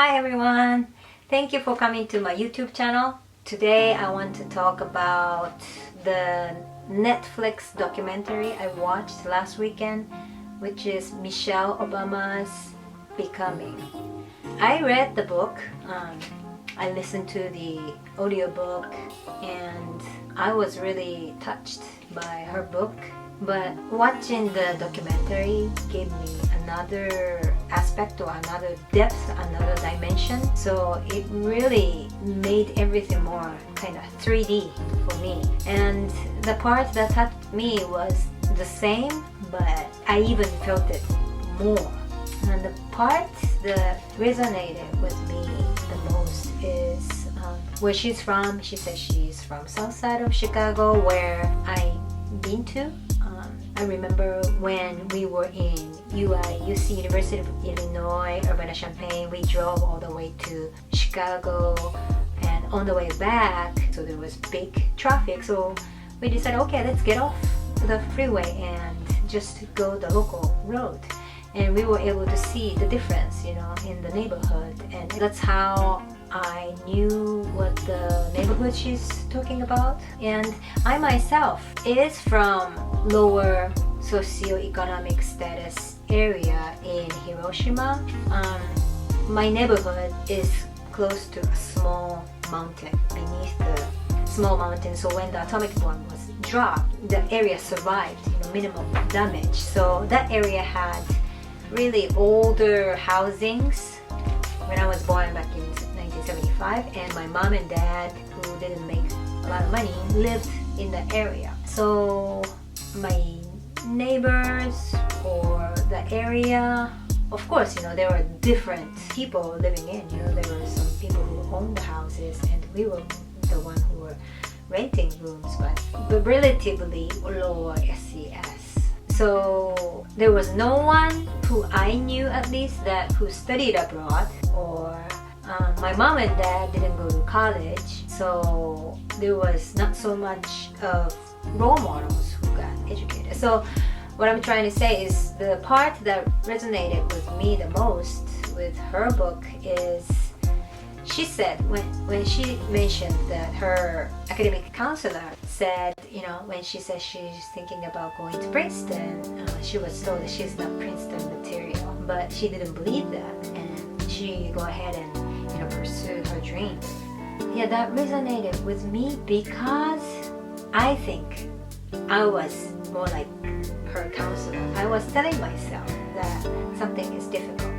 Hi everyone! Thank you for coming to my YouTube channel. Today I want to talk about the Netflix documentary I watched last weekend, which is Michelle Obama's Becoming. I read the book, I listened to the audiobook, and I was really touched by her book. But watching the documentary gave me another aspect or another depth, another dimension. So it really made everything more kind of 3D for me. And the part that touched me was the same, but I even felt it more. And the part that resonated with me the most is where she's from. She says she's from south side of Chicago, where I've been to. I remember when we were in UC, University of Illinois, Urbana-Champaign, we drove all the way to Chicago, and on the way back, so there was big traffic, so we decided, okay, let's get off the freeway and just go the local road. And we were able to see the difference, in the neighborhood, and that's how I knew what the neighborhood she's talking about. And I myself is from lower socioeconomic status area in Hiroshima. My neighborhood is close to a small mountain, beneath the small mountain, so when the atomic bomb was dropped, the area survived, minimum damage. So that area had really older housings when I was born back in 1975, and my mom and dad, who didn't make a lot of money, lived in the area. So my neighbors or the area, of course, there were different people living in. There were some people who owned the houses, and we were the one who were renting rooms, but relatively lower SES. So there was no one who I knew, at least, who studied abroad, or my mom and dad didn't go to college, so there was not so much of role models who got educated. So what I'm trying to say is the part that resonated with me the most with her book is she said, when she mentioned that her academic counselor said, when she said she's thinking about going to Princeton, she was told that she's not Princeton material, but she didn't believe that, and she go ahead and pursued her dream. Yeah, that resonated with me because I think I was more like her counselor. I was telling myself that something is difficult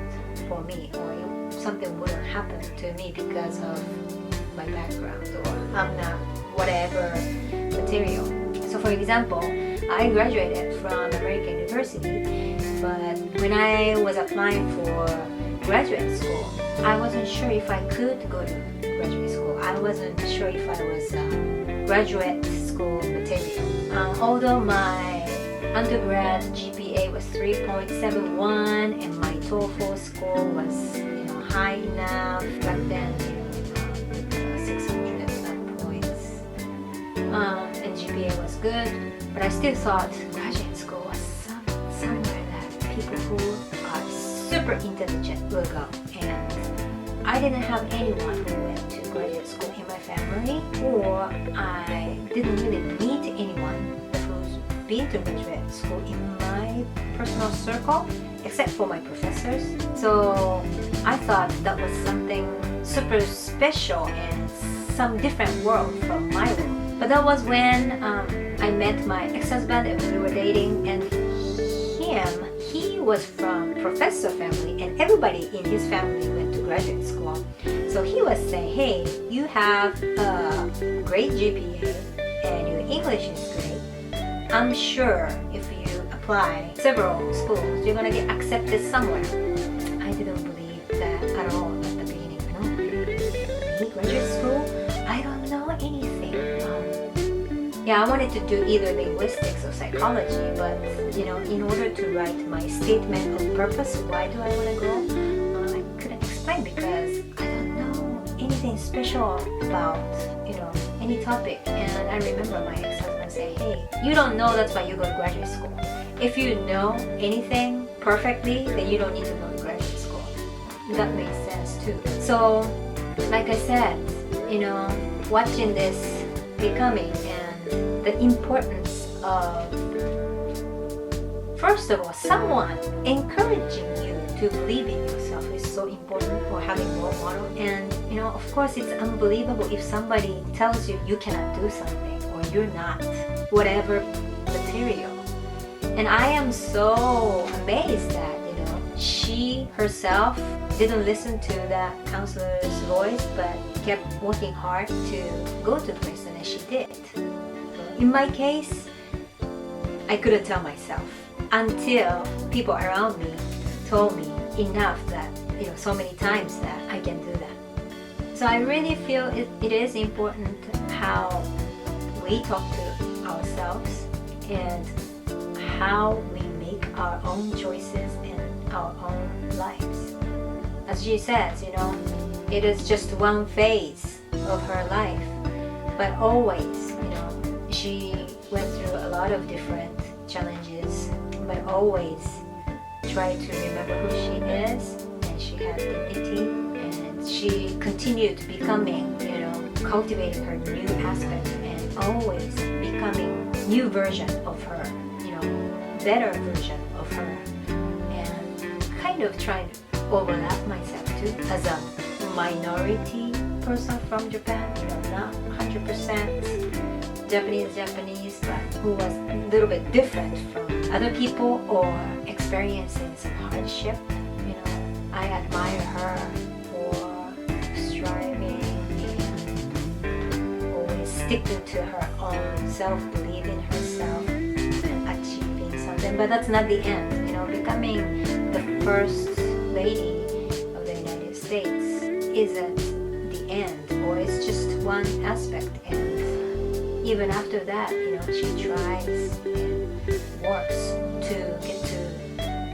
for me, or something wouldn't happen to me because of my background, or I'm not whatever material. So for example, I graduated from American University, but when I was applying for graduate school, I wasn't sure if I could go to graduate school. I wasn't sure if I was graduate school material. Although my undergrad GPA was 3.71 and my TOEFL score was high enough back then, 600 points, and GPA was good, but I still thought graduate school was somewhere that people who are super intelligent will go, and I didn't have anyone who went to graduate school in my family, or I didn't really meet anyone who's been to graduate school in my personal circle, except for my professors. So I thought that was something super special and some different world from my world. But that was when I met my ex-husband and we were dating, and he was from professor family, and everybody in his family went to graduate school. So he was saying, hey, you have a great GPA and your English is great. I'm sure if you apply several schools, you're gonna get accepted somewhere. I didn't believe that at all at the beginning. No, graduate school? I don't know anything. Yeah, I wanted to do either linguistics or psychology, but in order to write my statement of purpose, why do I want to go? I couldn't explain because I don't know anything special about any topic. And I remember my ex-husband saying, hey, you don't know, that's why you go to graduate school. If you know anything perfectly, then you don't need to go to graduate school. That makes sense. sense too. So, like I said, watching this becoming and the importance of, first of all, someone encouraging you to believe in yourself is so important for having role model. And of course, it's unbelievable if somebody tells you you cannot do something or you're not whatever material. And I am so amazed that she herself didn't listen to that counselor's voice, but kept working hard to go to the place, and she did. In my case, I couldn't tell myself until people around me told me enough that, so many times that I can do that. So I really feel it is important how we talk to ourselves and how we make our own choices in our own lives. As she says, it is just one phase of her life, but always, she went through a lot of different challenges, but always tried to remember who she is, and she had dignity, and she continued becoming, cultivating her new aspect and always becoming new version of her, better version of her, and kind of trying to overlap myself too as a minority person from Japan, not 100% Japanese, but who was a little bit different from other people or experiencing some hardship. I admire her for striving and always sticking to her own self-belief in herself and achieving something. But that's not the end. Becoming the first lady of the United States isn't the end, or it's just one aspect. And even after that, she tries and works to get to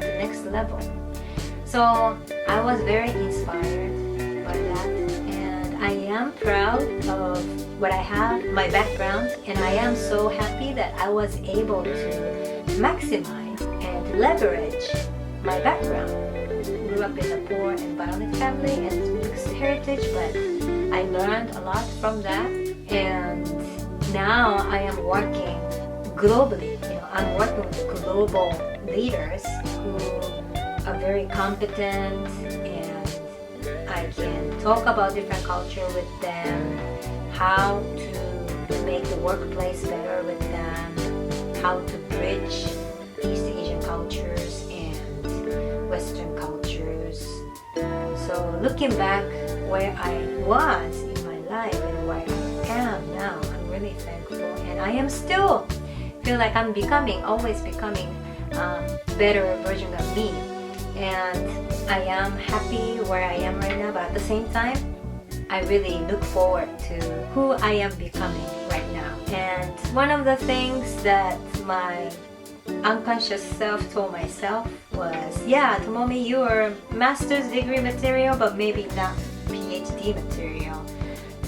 the next level. So I was very inspired by that, and I am proud of what I have, my background, and I am so happy that I was able to maximize and leverage my background. Grew up in a poor and violent family and mixed heritage, but I learned a lot from that, and now I am working globally. I'm working with global leaders who are very competent, and I can talk about different culture with them, how to make the workplace better with them, how to bridge East Asian cultures and Western cultures. So looking back where I was in my life and where I am now, I'm really thankful, and I am still feel like I'm always becoming better version of me, and I am happy where I am right now, but at the same time I really look forward to who I am becoming right now. And one of the things that my unconscious self told myself was, yeah, Tomomi, you are master's degree material, but maybe not PhD material.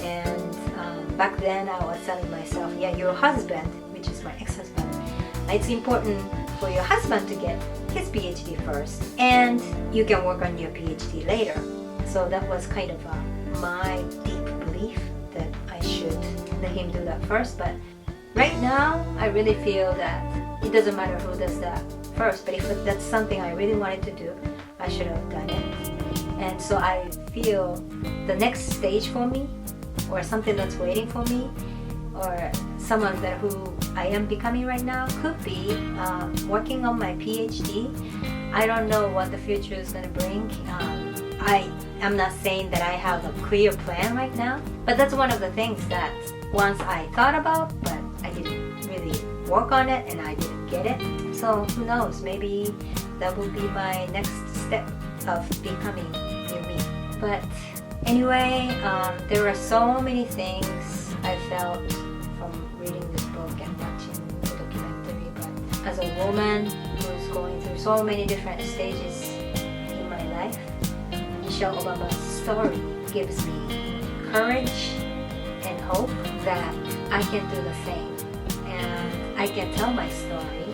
And back then I was telling myself, yeah, your husband, which is my ex-husband, it's important for your husband to get his PhD first, and you can work on your PhD later. So that was kind of my deep belief that I should let him do that first. But right now I really feel that it doesn't matter who does that first, but if that's something I really wanted to do, I should have done it. And so I feel the next stage for me, or something that's waiting for me, or someone that who I am becoming right now, could be working on my PhD. I don't know what the future is going to bring. I'm not saying that I have a clear plan right now, but that's one of the things that once I thought about, but I didn't really work on it and I didn't get it. So who knows, maybe that will be my next step of becoming new me. But anyway, there are so many things I felt from reading this book and watching the documentary. But as a woman who's going through so many different stages in my life, Michelle Obama's story gives me courage and hope that I can do the same, and I can tell my story,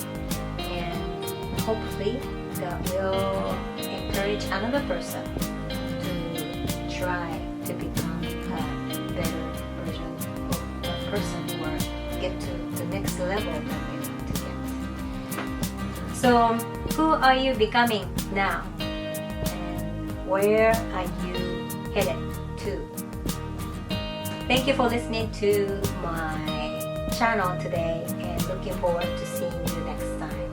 and hopefully that will encourage another person to try to become a better version of a person or get to the next level that they want to get. So, who are you becoming now? And where are you headed to? Thank you for listening to my channel today, and looking forward to seeing you next time.